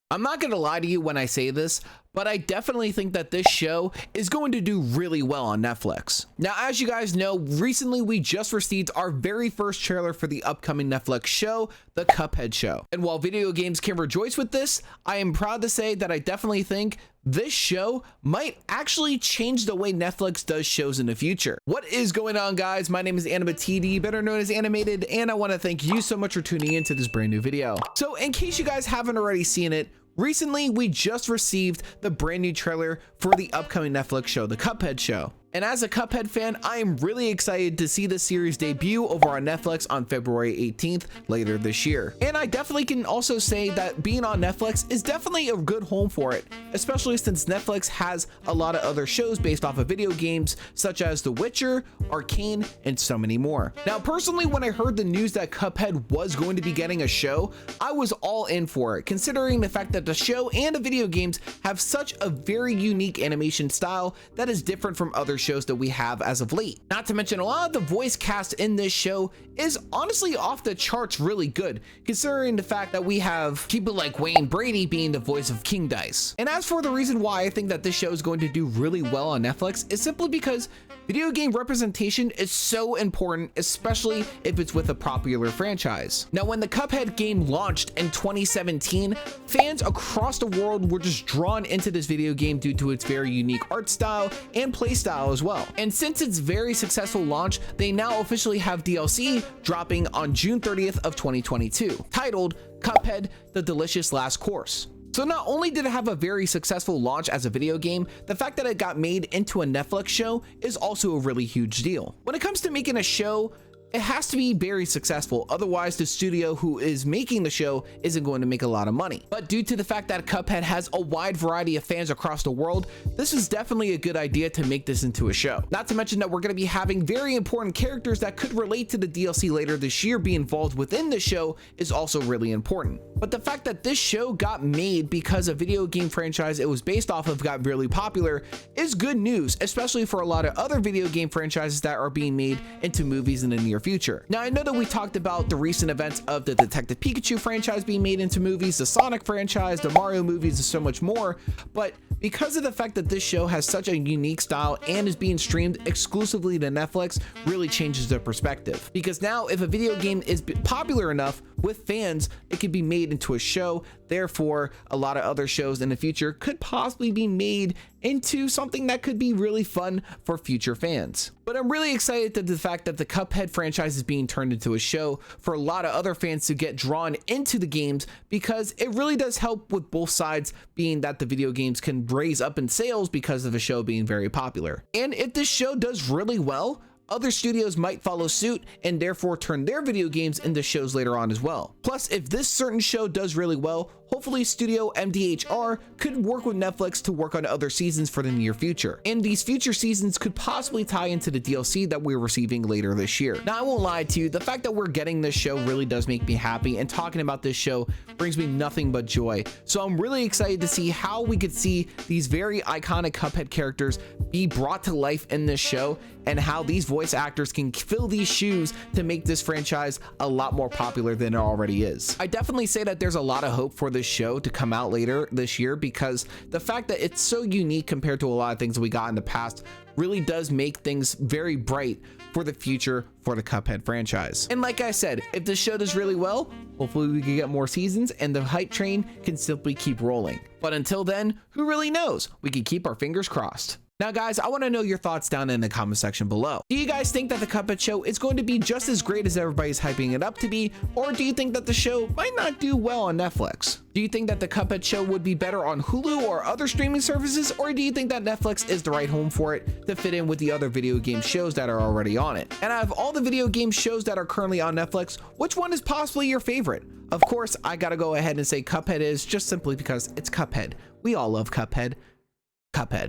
I'm not gonna lie to you when I say this, but I definitely think that this show is going to do really well on Netflix. Now, as you guys know, recently we just received our very first trailer for the upcoming Netflix show, The Cuphead Show. And while video games can rejoice with this, I am proud to say that I definitely think this show might actually change the way Netflix does shows in the future. What is going on, guys? My name is AnimaTD, better known as Animated, and I want to thank you so much for tuning into this brand new video. So in case you guys haven't already seen it, recently we just received the brand new trailer for the upcoming Netflix show, The Cuphead Show. And as a Cuphead fan, I am really excited to see this series debut over on Netflix on February 18th later this year. And I definitely can also say that being on Netflix is definitely a good home for it, especially since Netflix has a lot of other shows based off of video games such as The Witcher, Arcane, and so many more. Now, personally, when I heard the news that Cuphead was going to be getting a show, I was all in for it, considering the fact that the show and the video games have such a very unique animation style that is different from other shows that we have as of late. Not to mention, a lot of the voice cast in this show is honestly off the charts really good, considering the fact that we have people like Wayne Brady being the voice of King Dice. And as for the reason why I think that this show is going to do really well on Netflix is simply because video game representation is so important, especially if it's with a popular franchise. Now, when the Cuphead game launched in 2017, fans across the world were just drawn into this video game due to its very unique art style and play style as well. And since its very successful launch, they now officially have DLC dropping on June 30th of 2022, titled Cuphead: The Delicious Last Course. So not only did it have a very successful launch as a video game, the fact that it got made into a Netflix show is also a really huge deal. When it comes to making a show, it has to be very successful, otherwise the studio who is making the show isn't going to make a lot of money. But due to the fact that Cuphead has a wide variety of fans across the world, this is definitely a good idea to make this into a show. Not to mention that we're going to be having very important characters that could relate to the DLC later this year be involved within the show is also really important. But the fact that this show got made because a video game franchise it was based off of got really popular is good news, especially for a lot of other video game franchises that are being made into movies in the near future. Now, I know that we talked about the recent events of the Detective Pikachu franchise being made into movies, the Sonic franchise, the Mario movies, and so much more, but because of the fact that this show has such a unique style and is being streamed exclusively to Netflix really changes the perspective. Because now if a video game is popular enough with fans, it could be made into a show. Therefore, a lot of other shows in the future could possibly be made into something that could be really fun for future fans. But I'm really excited at the fact that the Cuphead franchise is being turned into a show for a lot of other fans to get drawn into the games, because it really does help with both sides, being that the video games can raise up in sales because of the show being very popular. And if this show does really well, other studios might follow suit and therefore turn their video games into shows later on as well. Plus, if this certain show does really well, hopefully Studio MDHR could work with Netflix to work on other seasons for the near future. And these future seasons could possibly tie into the DLC that we're receiving later this year. Now, I won't lie to you, the fact that we're getting this show really does make me happy, and talking about this show brings me nothing but joy. So I'm really excited to see how we could see these very iconic Cuphead characters be brought to life in this show, and how these voice actors can fill these shoes to make this franchise a lot more popular than it already is. I definitely say that there's a lot of hope for this show to come out later this year, because the fact that it's so unique compared to a lot of things that we got in the past really does make things very bright for the future for the Cuphead franchise. And like I said, if this show does really well, hopefully we can get more seasons and the hype train can simply keep rolling. But until then, who really knows? We can keep our fingers crossed. Now guys, I want to know your thoughts down in the comment section below. Do you guys think that the Cuphead show is going to be just as great as everybody's hyping it up to be, or do you think that the show might not do well on Netflix? Do you think that the Cuphead show would be better on Hulu or other streaming services, or do you think that Netflix is the right home for it to fit in with the other video game shows that are already on it? And out of all the video game shows that are currently on Netflix, which one is possibly your favorite? Of course, I gotta go ahead and say Cuphead is, just simply because it's Cuphead. We all love Cuphead.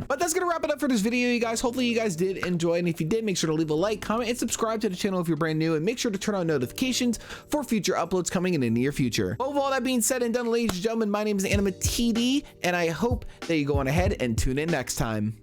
But that's gonna wrap it up for this video, you guys. Hopefully you guys did enjoy, and if you did, make sure to leave a like, comment, and subscribe to the channel if you're brand new, and make sure to turn on notifications for future uploads coming in the near future. But with all that being said and done, ladies and gentlemen, my name is AnimaTD, and I hope that you go on ahead and tune in next time.